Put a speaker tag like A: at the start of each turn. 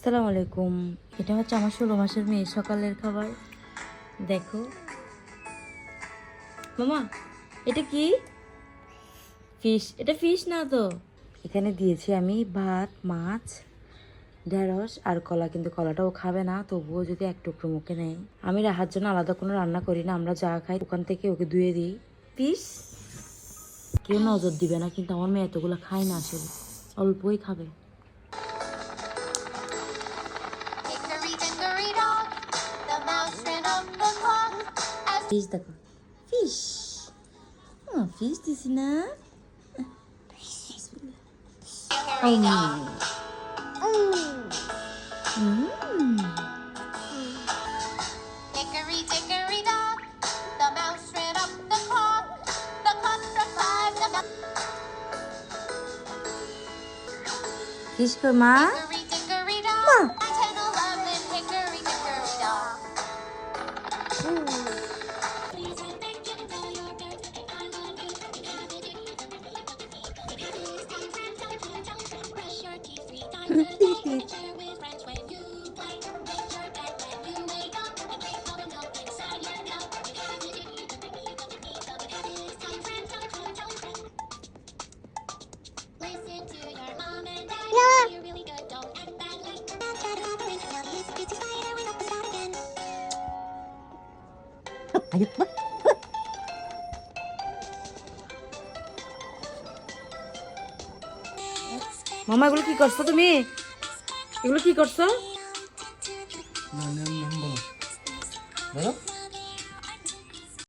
A: আসসালামু আলাইকুম। এটা হচ্ছে আমার 16 মাসের মেয়ে সকালের খাবার। দেখো মামা, এটা কি? ফিশ। এটা ফিশ না তো। এখানে দিয়েছি আমি ভাত, মাছ, ঢেঁড়স আর কলা, কিন্তু কলাটাও খাবে না, তবুও যদি এক টুকরো মুখে নেয়। আমি রাহার জন্য আলাদা কোনো রান্না করি না, আমরা যা খাই ওখান থেকে ওকে ধুয়ে দিই। ফিশ কেউ নজর দিবে না, কিন্তু আমার মেয়ে এতগুলো খায় না, আসলে অল্পই খাবে। ফিশ দেখো, ফিশ। ফিশ দিছি না।
B: Hickory dickory dock, the mouse ran up the clock. The clock struck 5. The
A: fish কই মা?
B: hickory dickory dock, 10, 11, hickory dickory dock. Listen to your mom and dad. You're really good, don't act bad like
A: মামা এগুলো কি করছো তুমি? এগুলো কি করছো?
C: বলো